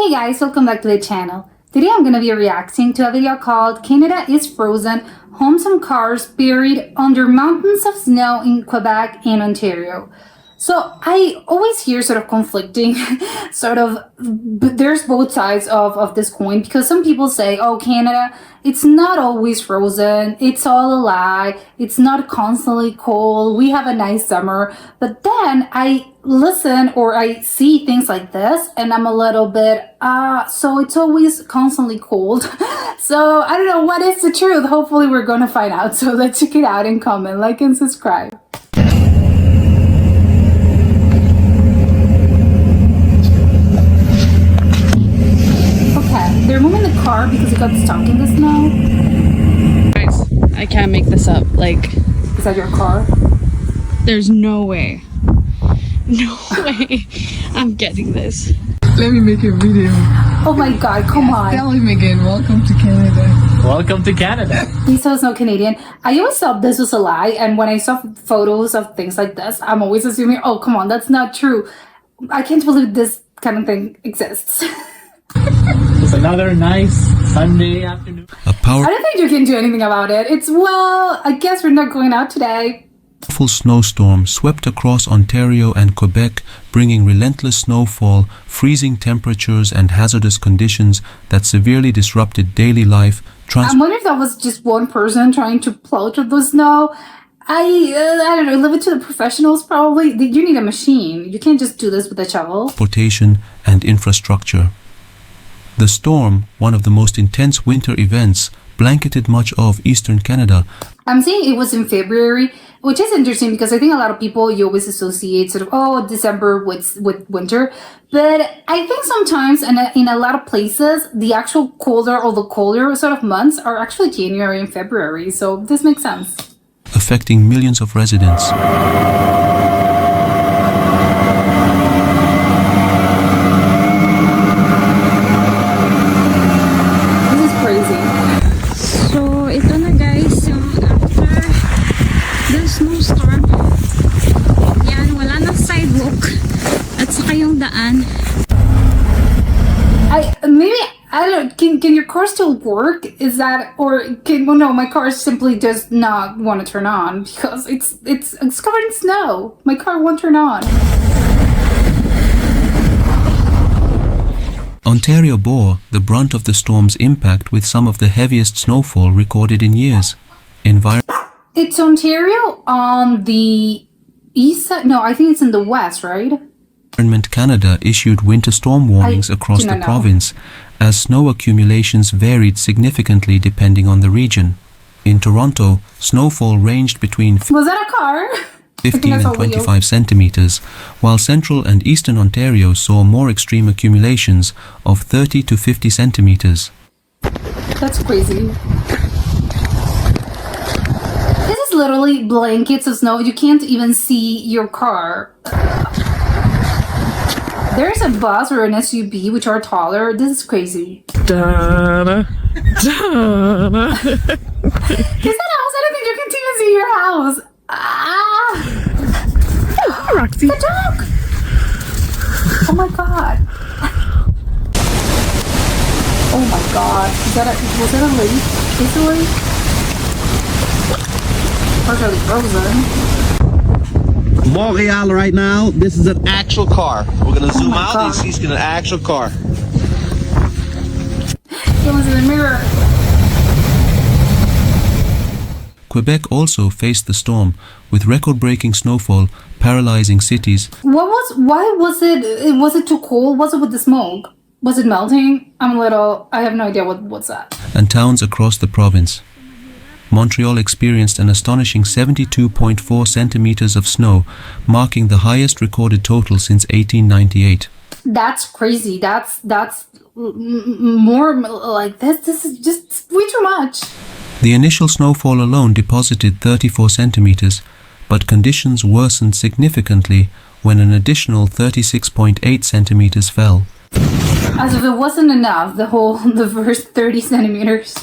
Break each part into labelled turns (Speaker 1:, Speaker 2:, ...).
Speaker 1: Hey guys, welcome back to the channel. Today I'm going to be reacting to a video called Canada is Frozen, Homes and Cars Buried Under Mountains of Snow in Quebec and Ontario. So I always hear sort of conflicting, there's both sides of this coin, because some people say, oh, Canada, it's not always frozen, it's all a lie, it's not constantly cold, we have a nice summer. But then I listen or I see things like this and I'm a little bit, so it's always constantly cold. So I don't know, what is the truth? Hopefully we're gonna find out. So let's check it out and comment, like and subscribe. They're moving the car because it got stuck in the snow.
Speaker 2: Guys, I can't make this up. Like,
Speaker 1: is that your car?
Speaker 2: There's no way. No way I'm getting this.
Speaker 3: Let me make a video.
Speaker 1: Oh my god, come on.
Speaker 3: Tell him again, welcome to Canada.
Speaker 4: Welcome to Canada.
Speaker 1: He says no Canadian. I always thought this was a lie, and when I saw photos of things like this, I'm always assuming, oh come on, that's not true. I can't believe this kind of thing exists.
Speaker 4: It's another nice Sunday afternoon.
Speaker 1: I don't think you can do anything about it. It's, well, I guess we're not going out today.
Speaker 5: A powerful snowstorm swept across Ontario and Quebec, bringing relentless snowfall, freezing temperatures and hazardous conditions that severely disrupted daily life.
Speaker 1: I wonder if that was just one person trying to plow through the snow. I don't know, leave it to the professionals probably. You need a machine. You can't just do this with a shovel.
Speaker 5: Transportation and infrastructure. The storm, one of the most intense winter events, blanketed much of eastern Canada.
Speaker 1: I'm saying it was in February, which is interesting because I think a lot of people, you always associate sort of, oh, December with winter. But I think sometimes in a lot of places, the actual colder or the colder sort of months are actually January and February. So this makes sense.
Speaker 5: Affecting millions of residents.
Speaker 2: So, ito na guys, yung after the snowstorm. Yan, wala na sidewalk. At saka yung daan.
Speaker 1: I don't know, can your car still work? Is that, or well no, my car simply does not want to turn on because it's covered in snow. My car won't turn on.
Speaker 5: Ontario bore the brunt of the storm's impact with some of the heaviest snowfall recorded in years.
Speaker 1: It's Ontario on the east side? No, I think it's in the west, right?
Speaker 5: Environment Canada issued winter storm warnings across the province as snow accumulations varied significantly depending on the region. In Toronto, snowfall ranged between
Speaker 1: Was that a car?
Speaker 5: 15 and 25 centimeters, while central and eastern Ontario saw more extreme accumulations of 30 to 50 centimeters.
Speaker 1: That's crazy. This is literally blankets of snow. You can't even see your car. There's a bus or an SUV which are taller. This is crazy.
Speaker 3: Da-da, da-da.
Speaker 1: Is that house? I don't think you can even see your house.
Speaker 3: Oh, Roxy.
Speaker 1: The dog! Oh my god. Oh my god. Was that a lake? Is it a lake? Partially frozen.
Speaker 6: Montreal right now. This is an actual car. We're gonna zoom out and see it's an actual car.
Speaker 1: Someone's in the mirror.
Speaker 5: Quebec also faced the storm, with record-breaking snowfall paralyzing cities.
Speaker 1: Why was it too cold? Was it with the smoke? Was it melting? I have no idea what's that.
Speaker 5: And towns across the province. Montreal experienced an astonishing 72.4 centimeters of snow, marking the highest recorded total since 1898.
Speaker 1: That's crazy. That's more like this. This is just way too much.
Speaker 5: The initial snowfall alone deposited 34 centimeters, but conditions worsened significantly when an additional 36.8 centimeters fell.
Speaker 1: As if it wasn't enough, the first 30 centimeters.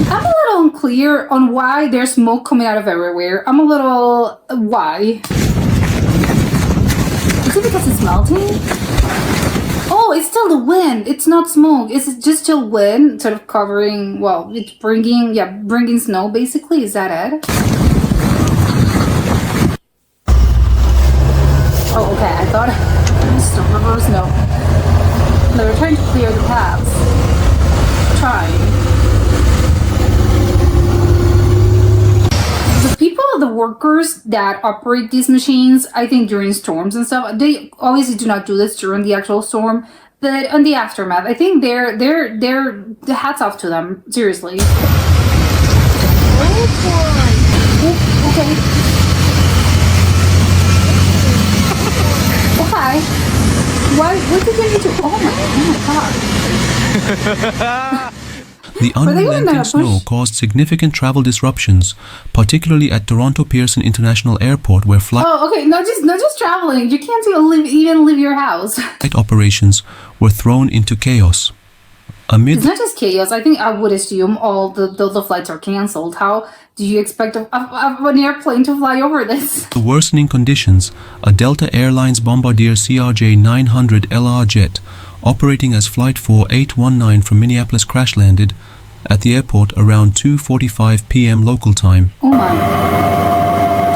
Speaker 1: I'm a little unclear on why there's smoke coming out of everywhere. Why? Is it because it's melting? wind. It's not smoke. It's just chill wind, sort of covering. Well, it's bringing snow. Basically, is that it? Oh, okay. I thought snow reverse. No, they were trying to clear the paths. The workers that operate these machines, I think during storms and stuff, they obviously do not do this during the actual storm, but on the aftermath, I think they're the hats off to them. Seriously. Oh boy. Okay. What did they do? Oh my god.
Speaker 5: The unrelenting snow caused significant travel disruptions, particularly at Toronto Pearson International Airport, where flight
Speaker 1: not just traveling. You can't even leave your house.
Speaker 5: operations were thrown into chaos. Amid
Speaker 1: It's not just chaos. I think I would assume all the flights are cancelled. How do you expect an airplane to fly over this?
Speaker 5: the worsening conditions, a Delta Airlines Bombardier CRJ-900 LR jet operating as Flight 4819 from Minneapolis crash-landed at the airport around 2:45 p.m. local time.
Speaker 1: Oh my.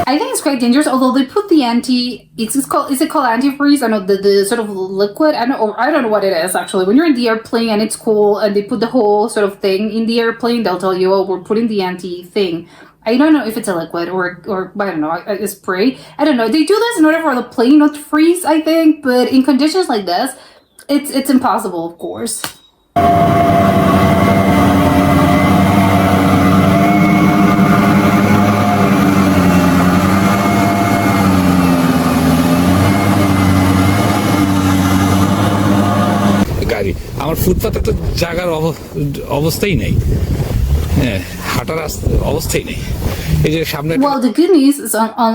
Speaker 1: I think it's quite dangerous, although they put the is it called antifreeze? I know the sort of liquid, I don't know what it is actually. When you're in the airplane and it's cool and they put the whole sort of thing in the airplane, they'll tell you, oh, we're putting the anti thing. I don't know if it's a liquid or I don't know, a spray. I don't know. They do this in order for the plane not to freeze, I think, but in conditions like this, it's impossible, of course.
Speaker 7: গাড়ি আমার ফুটপাতে তো জায়গার অবস্থাই নেই হ্যাঁ হাঁটার অবস্থাই নেই এই যে সামনে
Speaker 1: Well, the good news is on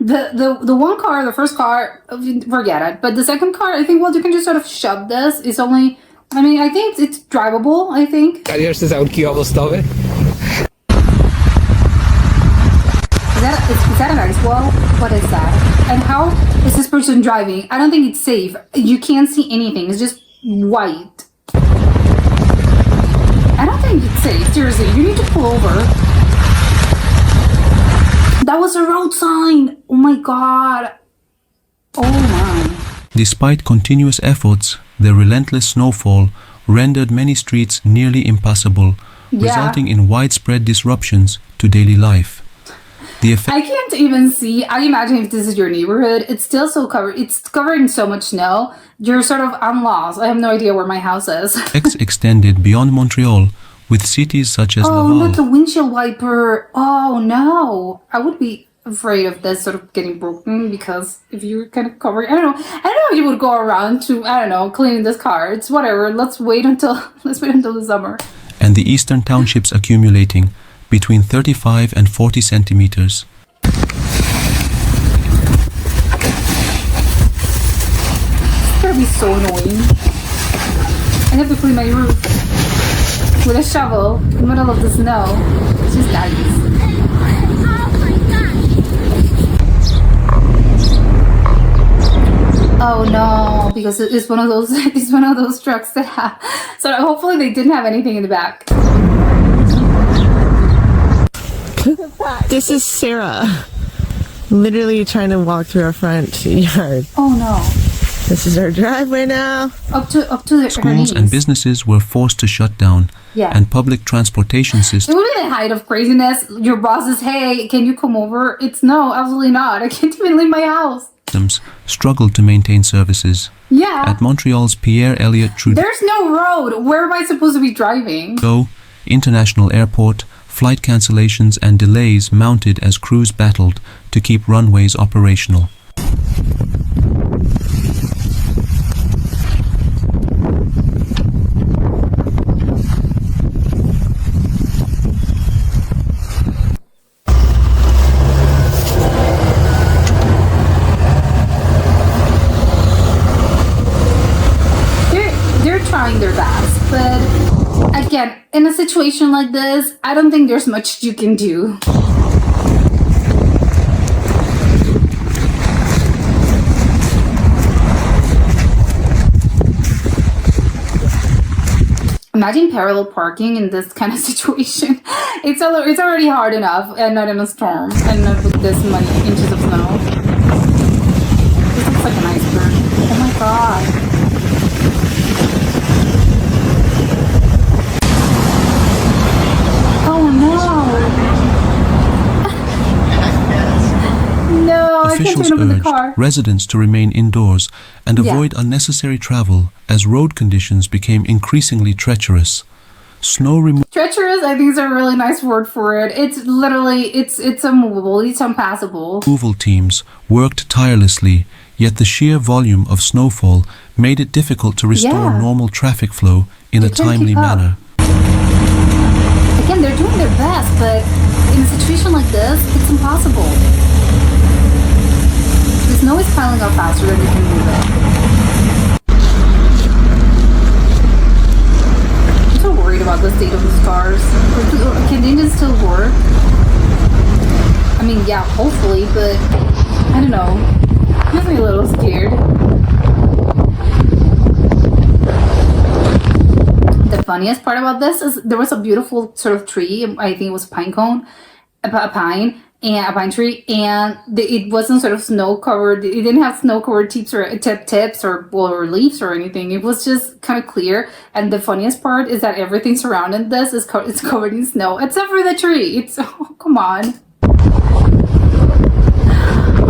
Speaker 1: the one car, the first car, forget it. But the second car, I think, well, you can just sort of shove this. It's only, I mean, I think it's drivable, I think.
Speaker 7: গাড়ি আসছে এখন কি অবস্থা হবে
Speaker 1: Is that an ice wall? What is that? And how is this person driving? I don't think it's safe. You can't see anything. It's just white. I don't think it's safe. Seriously, you need to pull over. That was a road sign. Oh my god. Oh my.
Speaker 5: Despite continuous efforts, the relentless snowfall rendered many streets nearly impassable, resulting in widespread disruptions to daily life. The
Speaker 1: I can't even see. I imagine if this is your neighborhood, it's still so covered. It's covered in so much snow. You're sort of lost. I have no idea where my house is.
Speaker 5: effects extended beyond Montreal, with cities such as
Speaker 1: Oh,
Speaker 5: Laval.
Speaker 1: not the windshield wiper. Oh no. I would be afraid of this sort of getting broken because if you're kind of covering, I don't know if you would go around to, I don't know, cleaning this car. It's whatever. Let's wait until the summer.
Speaker 5: And the eastern townships accumulating between 35 and 40 centimeters.
Speaker 1: It's gonna be so annoying. I have to clean my roof with a shovel in the middle of the snow. It's just nice. Oh no, because it's one of those trucks that have. So hopefully they didn't have anything in the back.
Speaker 8: This is Sarah, literally trying to walk through our front yard.
Speaker 1: Oh no.
Speaker 8: This is our driveway now.
Speaker 1: Up to the
Speaker 5: Schools and businesses were forced to shut down,
Speaker 1: Yeah.
Speaker 5: and public transportation
Speaker 1: It
Speaker 5: systems
Speaker 1: would be the height of craziness. Your boss is, hey, can you come over? It's no, absolutely not. I can't even leave my house.
Speaker 5: struggled to maintain services.
Speaker 1: Yeah.
Speaker 5: At Montreal's Pierre Elliott
Speaker 1: There's no road. Where am I supposed to be driving?
Speaker 5: Trudeau International Airport, flight cancellations and delays mounted as crews battled to keep runways operational.
Speaker 1: They're trying their best, but again, in a situation like this, I don't think there's much you can do. Imagine parallel parking in this kind of situation. It's already hard enough, and not in a storm, and not with this many inches of snow. This looks like an iceberg. Oh my god. Oh no. No, I can't
Speaker 5: Officials
Speaker 1: turn over the
Speaker 5: urged
Speaker 1: car.
Speaker 5: residents to remain indoors and avoid unnecessary travel as road conditions became increasingly treacherous. Snow
Speaker 1: Treacherous, I think, is a really nice word for it. It's literally, it's unmovable, it's impassable.
Speaker 5: removal teams worked tirelessly, yet the sheer volume of snowfall made it difficult to restore
Speaker 1: Yeah.
Speaker 5: normal traffic flow in
Speaker 1: They
Speaker 5: a
Speaker 1: can't
Speaker 5: timely
Speaker 1: keep up.
Speaker 5: manner.
Speaker 1: Again, they're doing their best, but in a situation like this, it's impossible. The snow is piling up faster than you can move it. I'm so worried about the state of these cars. Can the engine still work? I mean, yeah, hopefully, but I don't know. It makes me a little scared. The funniest part about this is there was a beautiful sort of tree. I think it was a pine cone, a pine tree, and it wasn't sort of snow covered. It didn't have snow covered tips or leaves or anything. It was just kind of clear. And the funniest part is that everything surrounding this is it's covered in snow except for the tree. It's come on.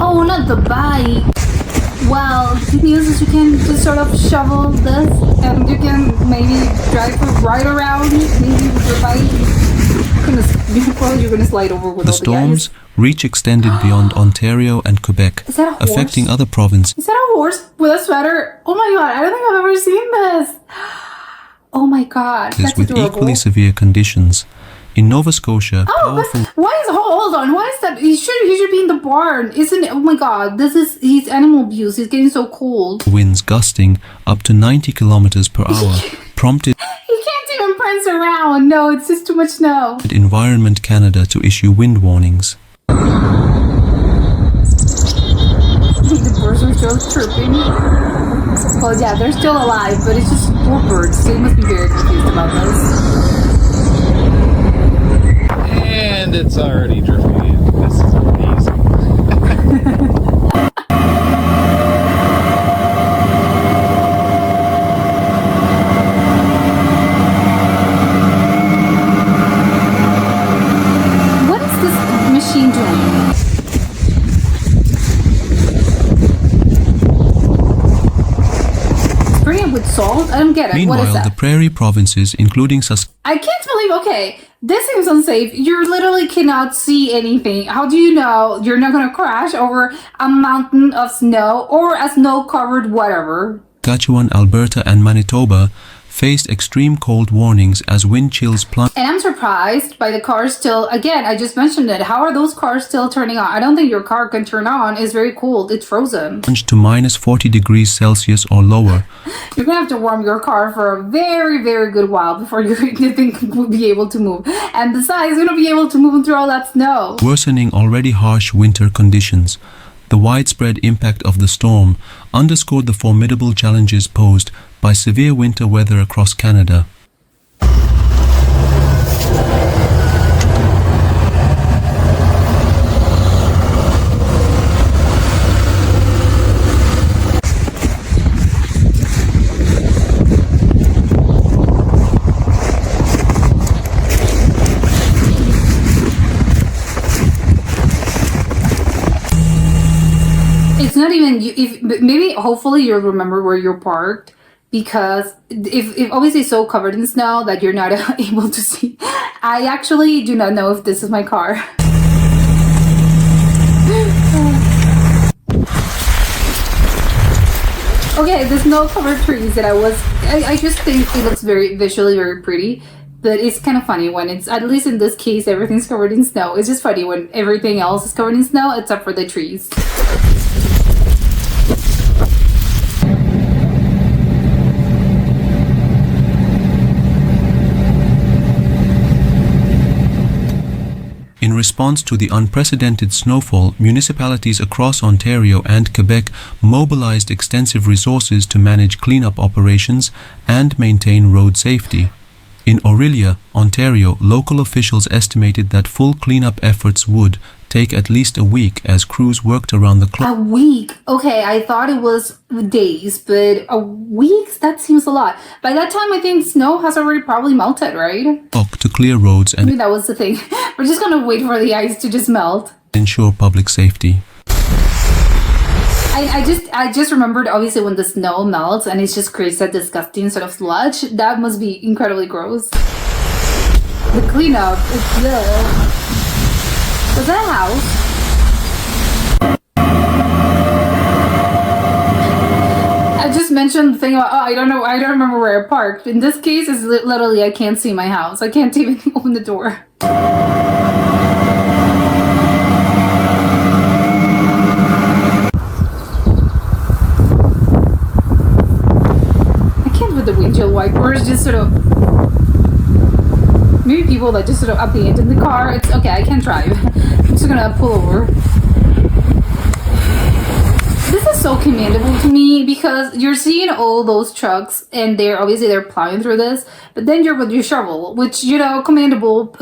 Speaker 1: Oh, not the bike. Well, the good news is you can just sort of shovel this and you can maybe drive right around, maybe with your bike. You're gonna slide over with
Speaker 5: The
Speaker 1: all the
Speaker 5: storm's
Speaker 1: ice.
Speaker 5: reach extended beyond Ontario and Quebec,
Speaker 1: Is that a horse?
Speaker 5: affecting other provinces.
Speaker 1: Is that a horse with a sweater? Oh my god, I don't think I've ever seen this. Oh my god, that's
Speaker 5: with
Speaker 1: adorable.
Speaker 5: equally severe conditions. In Nova Scotia,
Speaker 1: Oh, but
Speaker 5: powerful
Speaker 1: why is hold on? Why is that? He should be in the barn, isn't it? Oh my god, he's animal abuse. He's getting so cold.
Speaker 5: winds gusting up to 90 kilometers per hour prompted
Speaker 1: He can't even prance around. No, it's just too much snow.
Speaker 5: Environment Canada to issue wind warnings.
Speaker 1: The birds are still chirping. Well, yeah, they're still alive, but it's just poor birds. So you must be very confused about this.
Speaker 7: And it's already drifting in. This is amazing.
Speaker 1: What is this machine doing? Spray it with salt? I don't get it. What is
Speaker 5: Meanwhile,
Speaker 1: that?
Speaker 5: the prairie provinces, including Saskatchewan,
Speaker 1: I can't believe, okay, this seems unsafe. You literally cannot see anything. How do you know you're not going to crash over a mountain of snow or a snow-covered whatever?
Speaker 5: Alberta, and Manitoba faced extreme cold warnings as wind chills plunged
Speaker 1: And I'm surprised by the cars still, again, I just mentioned it. How are those cars still turning on? I don't think your car can turn on. It's very cold. It's frozen.
Speaker 5: to minus 40 degrees Celsius or lower.
Speaker 1: You're going to have to warm your car for a very, very good while before the thing will be able to move. And besides, it's going to be able to move through all that snow.
Speaker 5: Worsening already harsh winter conditions. The widespread impact of the storm underscored the formidable challenges posed by severe winter weather across Canada.
Speaker 1: It's not even you. If maybe, hopefully, you'll remember where you're parked, because if obviously it's so covered in snow that you're not able to see. I actually do not know if this is my car. Okay, the snow-covered trees that I just think it looks very visually very pretty. But it's kind of funny when it's, at least in this case, everything's covered in snow. It's just funny when everything else is covered in snow except for the trees.
Speaker 5: In response to the unprecedented snowfall, municipalities across Ontario and Quebec mobilized extensive resources to manage cleanup operations and maintain road safety. In Orillia, Ontario, local officials estimated that full cleanup efforts would take at least a week as crews worked around the clock
Speaker 1: A week? Okay, I thought it was days, but a week? That seems a lot. By that time, I think snow has already probably melted, right?
Speaker 5: to clear roads
Speaker 1: Maybe
Speaker 5: and
Speaker 1: that was the thing. We're just gonna wait for the ice to just melt.
Speaker 5: ensure public safety.
Speaker 1: I just remembered, obviously, when the snow melts and it's just creates that disgusting sort of sludge. That must be incredibly gross. The cleanup is good. Was that a house? I just mentioned the thing about, I don't remember where I parked. In this case, it's literally, I can't see my house. I can't even open the door. The windshield wipers just sort of, maybe people that just sort of abandon the car. It's okay, I can't drive. I'm just gonna pull over. This is so commendable to me because you're seeing all those trucks and they're plowing through this, but then you're with your shovel, which, you know, commendable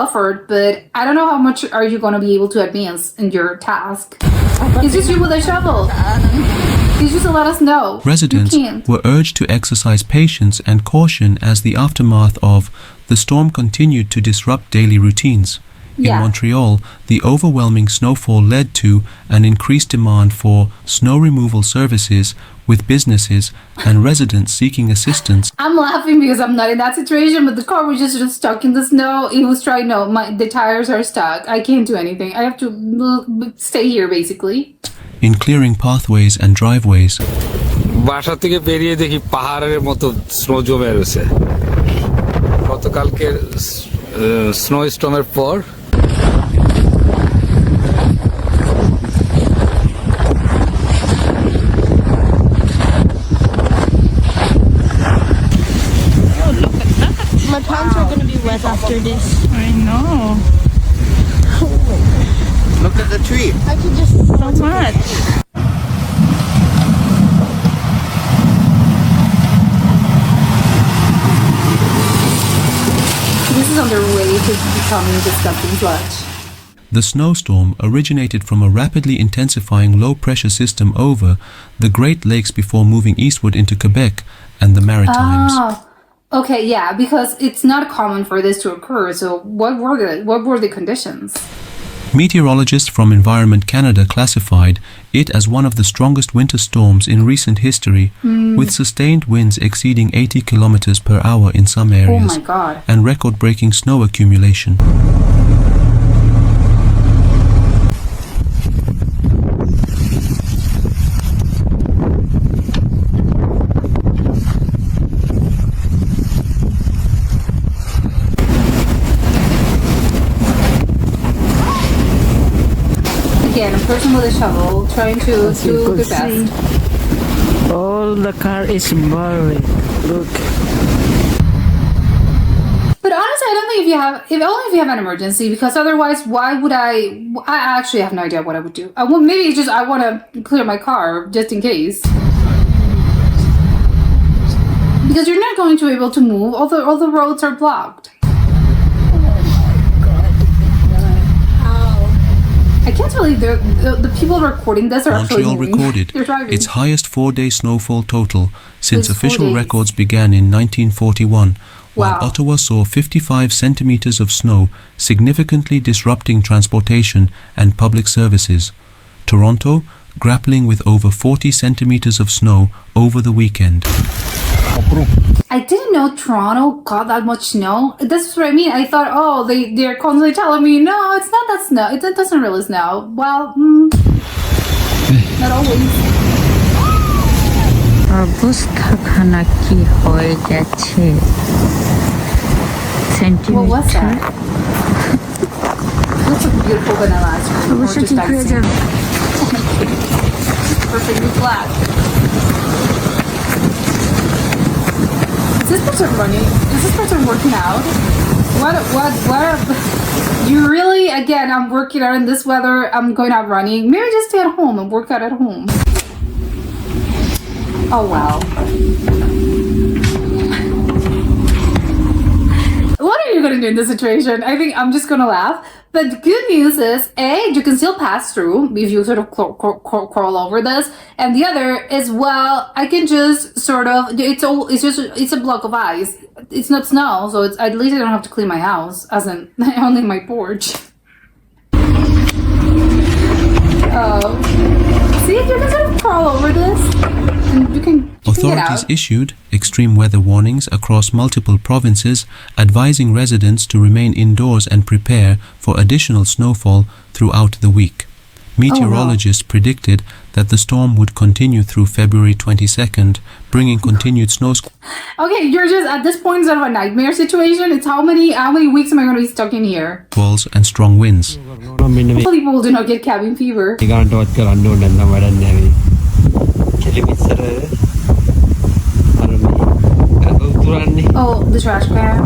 Speaker 1: effort, but I don't know how much are you gonna be able to advance in your task. It's just you with a shovel. You just let us know.
Speaker 5: Residents were urged to exercise patience and caution as the aftermath of the storm continued to disrupt daily routines. In Montreal, the overwhelming snowfall led to an increased demand for snow removal services, with businesses and residents seeking assistance.
Speaker 1: I'm laughing because I'm not in that situation, but the car was just sort of stuck in the snow. It was trying, the tires are stuck. I can't do anything. I have to stay here, basically.
Speaker 5: In clearing pathways and driveways.
Speaker 7: বাসা থেকে বেরিয়ে দেখি পাহাড়ের মতো snow জমে রয়েছে গতকালকের snow স্টর্মের পর
Speaker 8: My pants are going to be wet after this.
Speaker 2: I know.
Speaker 6: Look at the tree.
Speaker 8: I can just
Speaker 2: So much.
Speaker 1: This is on their way to becoming disgusting sludge.
Speaker 5: The snowstorm originated from a rapidly intensifying low-pressure system over the Great Lakes before moving eastward into Quebec and the Maritimes.
Speaker 1: Oh, okay, yeah, because it's not common for this to occur. So what were the conditions?
Speaker 5: Meteorologists from Environment Canada classified it as one of the strongest winter storms in recent history, with sustained winds exceeding 80 kilometers per hour in some areas,
Speaker 1: Oh my God.
Speaker 5: and record-breaking snow accumulation.
Speaker 1: Again, a person with a shovel trying to do their best.
Speaker 9: All the car is buried. Look.
Speaker 1: But honestly, I don't think if you have an emergency, because otherwise, why would I actually have no idea what I would do. Maybe it's just I want to clear my car just in case. Because you're not going to be able to move. All the roads are blocked. I can't believe the people recording this are actually
Speaker 5: Montreal
Speaker 1: moving.
Speaker 5: recorded
Speaker 1: They're driving.
Speaker 5: its highest 4-day snowfall total since
Speaker 1: It's 4
Speaker 5: official
Speaker 1: days.
Speaker 5: records began in 1941, while
Speaker 1: Wow.
Speaker 5: Ottawa saw 55 centimeters of snow, significantly disrupting transportation and public services. Toronto, grappling with over 40 centimeters of snow over the weekend.
Speaker 1: I didn't know Toronto got that much snow. That's what I mean. I thought, they're constantly telling me, no, it's not that snow. It doesn't really snow. Well, not always.
Speaker 2: অবস্থাখানা কি হয়ে গেছে
Speaker 1: What was that? Looks like beautiful vanilla ice cream. Or
Speaker 2: অবশ্য
Speaker 1: just
Speaker 2: ঠিক হয়ে
Speaker 1: icing.
Speaker 2: যাবে
Speaker 1: Perfectly flat. Is this person running? Is this person working out? What? You really, again, I'm working out in this weather. I'm going out running. Maybe just stay at home and work out at home. Oh, wow. in this situation. I think I'm just gonna laugh. But the good news is, A, you can still pass through if you sort of crawl over this, and the other is, well, I can just sort of, it's a block of ice. It's not snow, so it's, at least I don't have to clean my house, as in only my porch. See, you can sort of crawl over this, and you can get
Speaker 5: Authorities
Speaker 1: out.
Speaker 5: issued extreme weather warnings across multiple provinces, advising residents to remain indoors and prepare for additional snowfall throughout the week. Meteorologists predicted that the storm would continue through February 22nd, bringing continued snow.
Speaker 1: Okay, you're just at this point sort of a nightmare situation. It's how many weeks am I going to be stuck in here?
Speaker 5: Squalls and strong winds.
Speaker 1: Hopefully people do not get cabin fever. Oh, the trash can.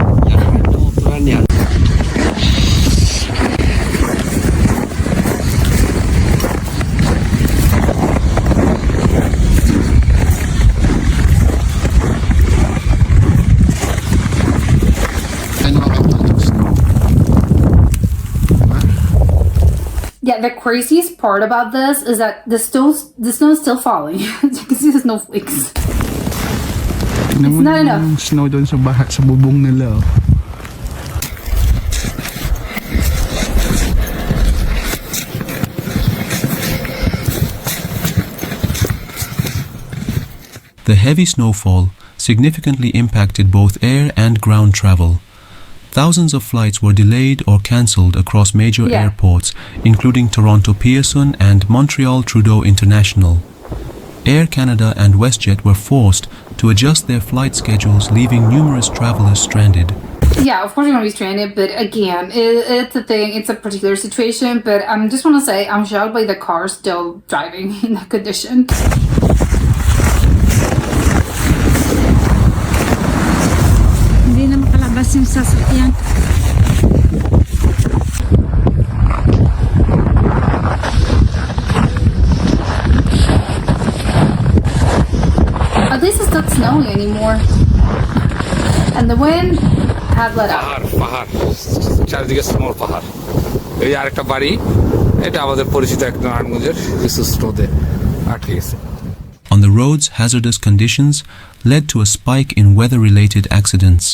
Speaker 1: Yeah, the craziest part about this is that the snow is still falling. You can see the snowflakes. It's not enough.
Speaker 3: Snow doon sa sa bubong nila.
Speaker 5: The heavy snowfall significantly impacted both air and ground travel. Thousands of flights were delayed or cancelled across major airports, including Toronto Pearson and Montreal Trudeau International. Air Canada and WestJet were forced to adjust their flight schedules, leaving numerous travelers stranded.
Speaker 1: Yeah, of course you're going to be stranded, but again, it's a thing, it's a particular situation, but I just want to say I'm shocked by the car still driving in that condition.
Speaker 2: Hindi na makalabas yung sasakyan.
Speaker 1: At least it's not snowing anymore. And the wind has let up.
Speaker 7: পাহাড় চারিদিকে স্নোর পাহাড়। এই আরেকটা বাড়ি, এটা আমাদের পরিচিত এক নারায়ণগঞ্জের কিছু স্নোতে আটকে গেছে।
Speaker 5: On the roads, hazardous conditions led to a spike in weather-related accidents.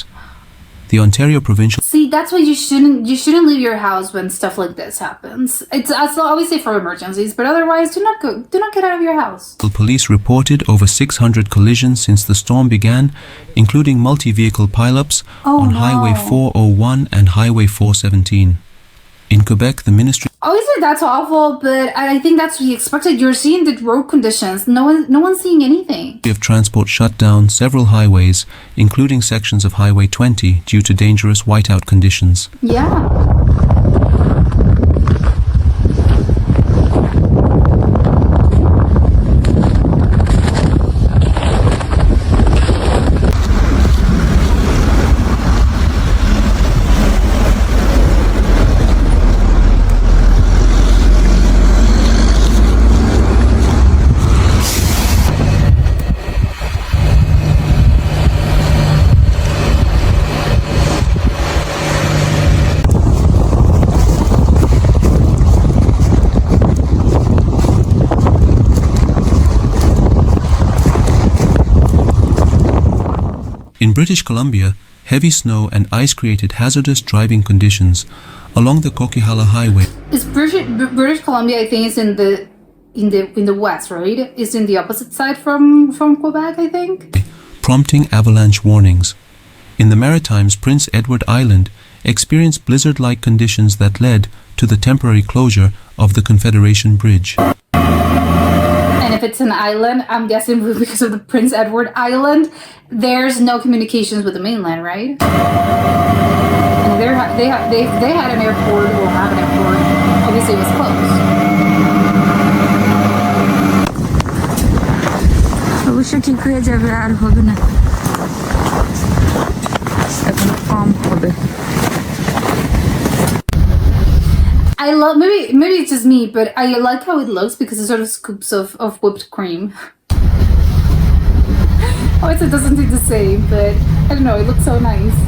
Speaker 5: The Ontario Provincial
Speaker 1: See, that's why you shouldn't leave your house when stuff like this happens. It's always say for emergencies, but otherwise do not get out of your house.
Speaker 5: Police reported over 600 collisions since the storm began, including multi-vehicle pileups on Highway 401 and Highway 417. In Quebec, the ministry
Speaker 1: Obviously, that's awful, but I think that's what we expected. You're seeing the road conditions. No one's seeing anything.
Speaker 5: of Transport shut down several highways, including sections of Highway 20, due to dangerous whiteout conditions.
Speaker 1: Yeah.
Speaker 5: In British Columbia, heavy snow and ice created hazardous driving conditions along the Coquihalla Highway.
Speaker 1: It's British Columbia, I think, is in the west, right? It's in the opposite side from Quebec, I think.
Speaker 5: Prompting avalanche warnings. In the Maritimes, Prince Edward Island experienced blizzard-like conditions that led to the temporary closure of the Confederation Bridge.
Speaker 1: And if it's an island, I'm guessing because of the Prince Edward Island, there's no communications with the mainland, right? And they had an airport or have an airport. Obviously, it was closed.
Speaker 2: অবশ্য ঠিক হয়ে যাবে, আর হবে না, এখন কম হবে।
Speaker 1: I love, maybe it's just me, but I like how it looks because it's sort of scoops of whipped cream. Oh, it doesn't do the same, but I don't know, it looks so nice.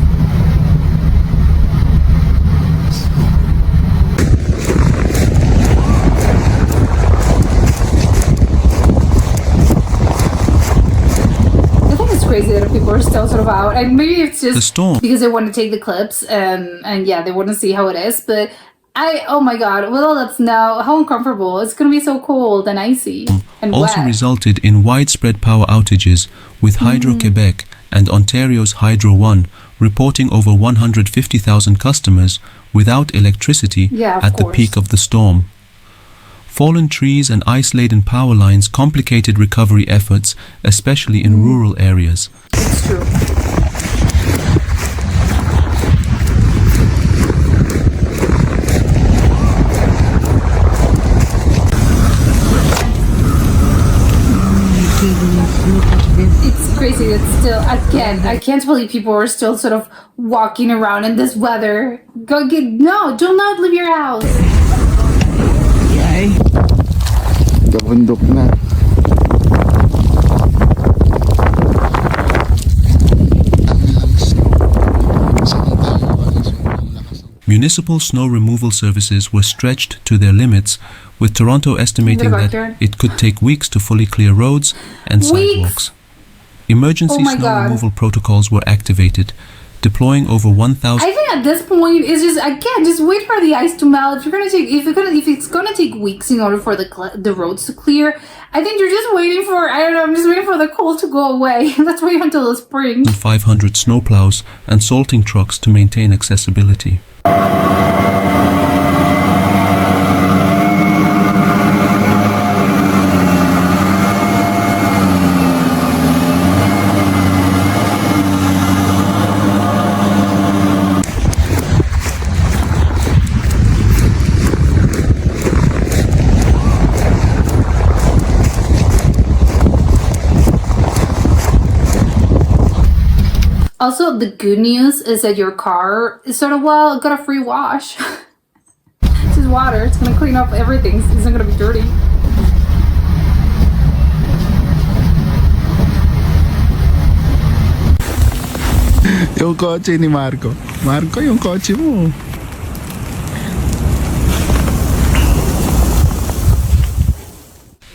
Speaker 1: crazy that people are still sort of out. And maybe it's just
Speaker 5: The storm
Speaker 1: because they want to take the clips and yeah, they want to see how it is. But oh my god, with all that snow, how uncomfortable. It's going to be so cold and icy and
Speaker 5: also
Speaker 1: wet.
Speaker 5: resulted in widespread power outages, with Hydro-Quebec and Ontario's Hydro One reporting over 150,000 customers without electricity
Speaker 1: Yeah, of
Speaker 5: at the
Speaker 1: course.
Speaker 5: peak of the storm. Fallen trees and ice-laden power lines complicated recovery efforts, especially in rural areas.
Speaker 1: It's true. It's crazy that still, again, I can't believe people are still sort of walking around in this weather. No, do not leave your house.
Speaker 3: Gabundok na.
Speaker 5: Municipal snow removal services were stretched to their limits, with Toronto estimating
Speaker 1: What about
Speaker 5: that
Speaker 1: that?
Speaker 5: it could take weeks to fully clear roads and sidewalks. Emergency
Speaker 1: Oh my
Speaker 5: snow
Speaker 1: God.
Speaker 5: removal protocols were activated, deploying over 1,000
Speaker 1: I think at this point it's just, again, just wait for the ice to melt. If it's gonna take weeks in order for the roads to clear, I think you're just waiting for, I don't know, I'm just waiting for the cold to go away. Let's wait until the spring.
Speaker 5: 500 snowplows and salting trucks to maintain accessibility.
Speaker 1: Also, the good news is that your car is sort of, well, got a free wash. It's just water. It's gonna clean up everything. It's not gonna be dirty.
Speaker 3: Yung kotse ni Marco. Marco, yung kotse mo.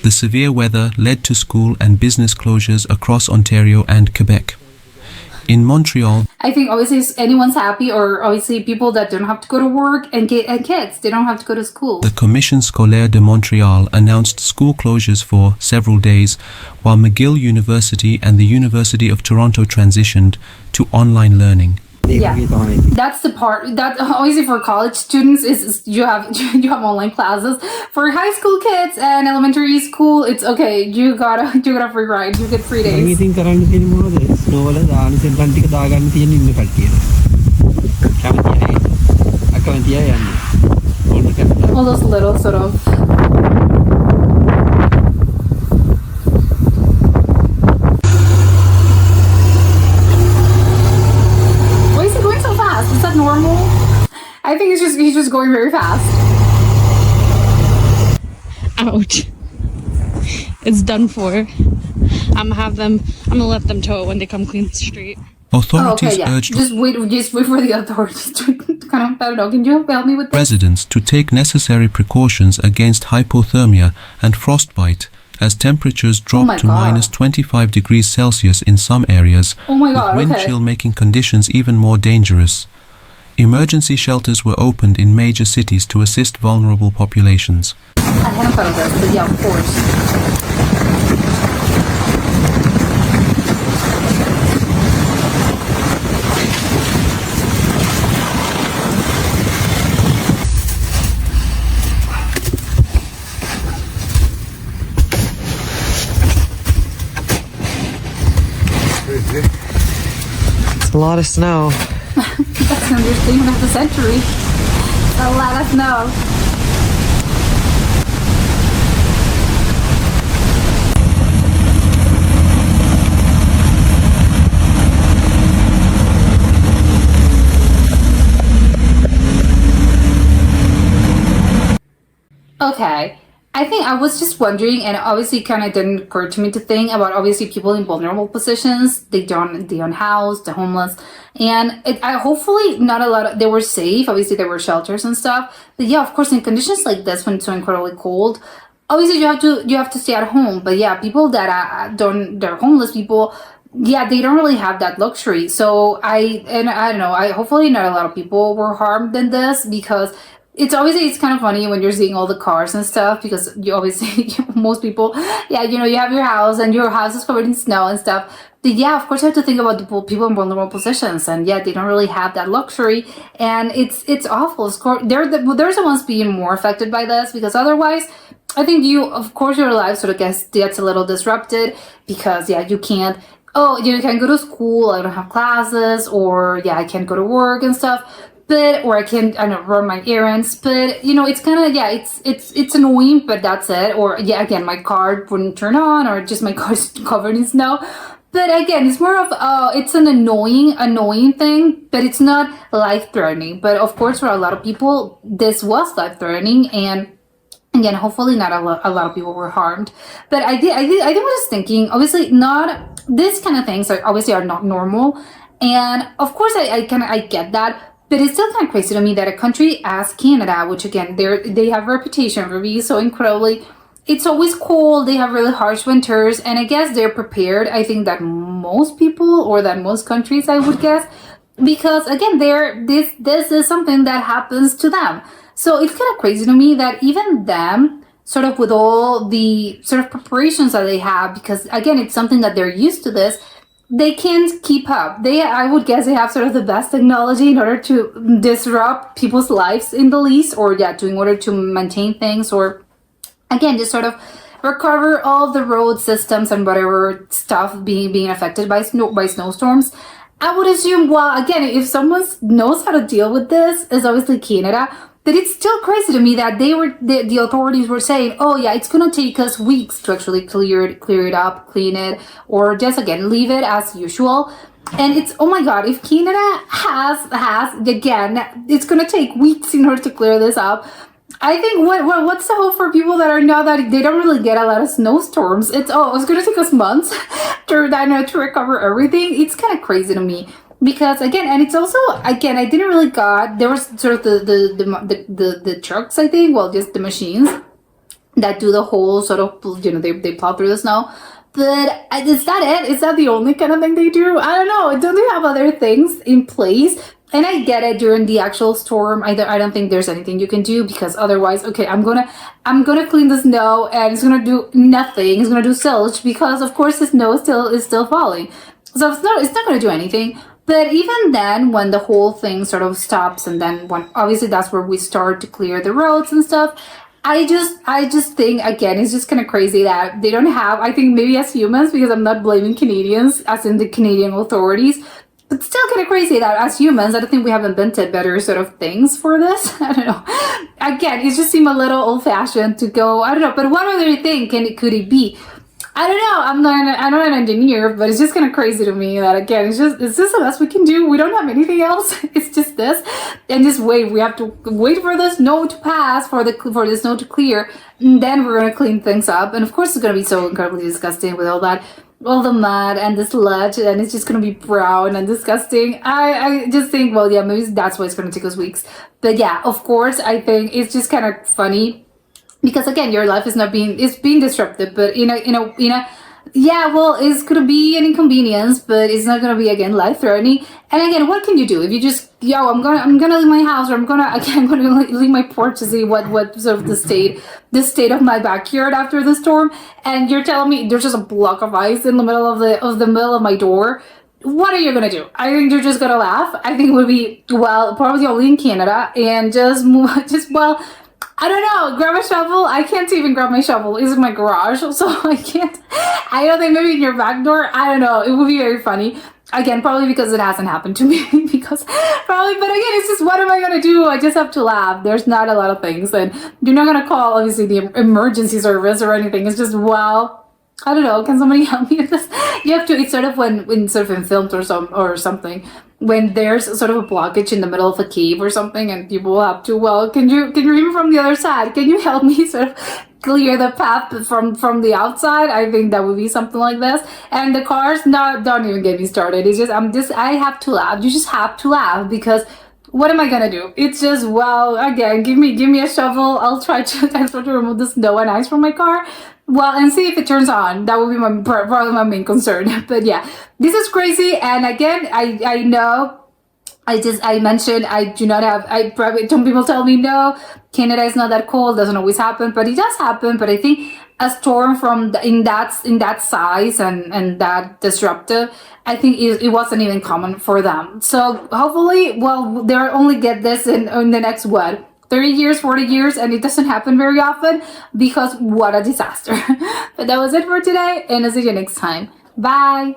Speaker 5: The severe weather led to school and business closures across Ontario and Quebec. In Montreal,
Speaker 1: I think obviously anyone's happy, or obviously people that don't have to go to work and kids, they don't have to go to school.
Speaker 5: the Commission Scolaire de Montréal announced school closures for several days, while McGill University and the University of Toronto transitioned to online learning.
Speaker 1: Yeah, that's the part that obviously for college students is you have online classes. For high school kids and elementary school, it's okay. You got a free ride. You get 3 days.
Speaker 9: ඉතින් කරන්න තියෙන මොනවද? Snow වල දාන සෙල්ලම් ටික දාගන්න තියෙන ඉන්න කට්ටියට. කැමතියි නේද? අකමැතියි යන්නේ. ඕන කැමතියි.
Speaker 1: All those little sort of. Why is he going so fast? Is that normal? I think he's just going very fast.
Speaker 2: Ouch. It's done for. I'm gonna let them tow it when they come clean the street.
Speaker 5: Authorities
Speaker 1: yeah.
Speaker 5: urged
Speaker 1: Just wait for the authorities to kind of, I don't know. Can you help me with this?
Speaker 5: residents to take necessary precautions against hypothermia and frostbite, as temperatures dropped
Speaker 1: my
Speaker 5: to
Speaker 1: God.
Speaker 5: minus 25 degrees Celsius in some areas,
Speaker 1: Oh my God,
Speaker 5: with wind
Speaker 1: okay.
Speaker 5: chill making conditions even more dangerous. Emergency shelters were opened in major cities to assist vulnerable populations.
Speaker 1: I hadn't thought of this, but yeah, of course.
Speaker 8: It's a lot of snow.
Speaker 1: That's an understatement of the century. Let us know. Okay. I think I was just wondering, and obviously kind of didn't occur to me to think about obviously people in vulnerable positions, the unhoused, the homeless, and I hopefully not a lot of, they were safe. Obviously there were shelters and stuff, but yeah, of course in conditions like this when it's so incredibly cold, obviously you have to stay at home. But yeah, people that they're homeless people, yeah, they don't really have that luxury. So I don't know. I hopefully not a lot of people were harmed in this, because it's kind of funny when you're seeing all the cars and stuff, because you obviously most people, yeah, you know, you have your house and your house is covered in snow and stuff. But yeah, of course you have to think about the people in vulnerable positions, and yeah, they don't really have that luxury, and it's awful. They're the ones being more affected by this, because otherwise, I think of course your life sort of gets a little disrupted, because yeah, you can't. Oh, you can't go to school, I don't have classes, or yeah, I can't go to work and stuff, or I can't, I don't know, run my errands, but you know, it's kind of, yeah, it's annoying, but that's it. Or yeah, again, my car wouldn't turn on, or just my car's covered in snow. But again, it's more of, it's an annoying thing, but it's not life-threatening. But of course, for a lot of people, this was life-threatening, and again, hopefully not a lot of people were harmed. But I was just thinking, obviously not, this kind of things obviously are not normal. And of course I get that, but it's still kind of crazy to me that a country as Canada, which again, they have a reputation for being so incredibly, it's always cold, they have really harsh winters, and I guess they're prepared, I think, that most people, or that most countries, I would guess, because again, this is something that happens to them. So it's kind of crazy to me that even them, sort of with all the sort of preparations that they have, because again, it's something that they're used to this, they can't keep up. I would guess they have sort of the best technology in order to disrupt people's lives in the least, or yeah, in order to maintain things, or again, just sort of recover all the road systems and whatever stuff being affected by snowstorms. I would assume, well, again, if someone knows how to deal with this, is obviously Canada. But it's still crazy to me that the authorities were saying, oh yeah, it's gonna take us weeks to actually clear it up, clean it, or just again leave it as usual. And it's, oh my god, if Canada has again, it's gonna take weeks in order to clear this up. I think what's the hope for people that are now that they don't really get a lot of snowstorms? It's gonna take us months to recover everything. It's kind of crazy to me. Because again, and it's also, again, I didn't really there was sort of the trucks, I think, well, just the machines that do the whole sort of, you know, they plow through the snow. But is that it? Is that the only kind of thing they do? I don't know. Don't they have other things in place? And I get it, during the actual storm, I don't think there's anything you can do, because otherwise, okay, I'm gonna clean the snow, and it's gonna do nothing. It's gonna do zilch, because of course the snow is still falling. So it's not gonna do anything. But even then, when the whole thing sort of stops, and then when obviously that's where we start to clear the roads and stuff, I just think, again, it's just kind of crazy that they don't have, I think maybe as humans, because I'm not blaming Canadians, as in the Canadian authorities, but still kind of crazy that as humans, I don't think we have invented better sort of things for this. I don't know. Again, it just seemed a little old-fashioned to go, I don't know, but what other thing could it be? I don't know. I'm not an engineer, but it's just kind of crazy to me that, again, it's just the best we can do. We don't have anything else. It's just this, and just wait. We have to wait for the snow to pass, for the snow to clear, and then we're gonna clean things up. And of course, it's gonna be so incredibly disgusting with all the mud and the sludge, and it's just gonna be brown and disgusting. I just think, well, yeah, maybe that's why it's gonna take us weeks. But yeah, of course, I think it's just kind of funny. Because again, your life is being disrupted, but yeah, well, it's gonna be an inconvenience, but it's not gonna be, again, life-threatening. And again, what can you do if you just, I'm gonna leave my house, or I'm gonna leave my porch to see what sort of the state of my backyard after the storm, and you're telling me there's just a block of ice in the middle of my door. What are you gonna do? I think you're just gonna laugh. I think it would be, well, probably only in Canada, and just I don't know, grab a shovel. I can't even grab my shovel. It's in my garage, so I can't. I don't think, maybe in your back door. I don't know. It would be very funny. Again, probably because it hasn't happened to me. But again, it's just, what am I going to do? I just have to laugh. There's not a lot of things. And you're not going to call, obviously, the emergency service or anything. It's just, well, I don't know. Can somebody help me with this? You have to, it's sort of when in films or something, when there's sort of a blockage in the middle of a cave or something, and people have to, well, can you read me from the other side? Can you help me sort of clear the path from the outside? I think that would be something like this. And the cars, don't even get me started. It's just, I have to laugh. You just have to laugh, because what am I gonna do? It's just, well, again, give me a shovel. I'll try to remove the snow and ice from my car. Well, and see if it turns on. That would be probably my main concern. But yeah, this is crazy. And again, I know I mentioned I do not have, some people tell me no, Canada is not that cold, doesn't always happen, but it does happen. But I think a storm in that size and that disruptive, I think it wasn't even common for them. So hopefully, well, they'll only get this in the next 30 years, 40 years, and it doesn't happen very often, because what a disaster. But that was it for today, and I'll see you next time. Bye.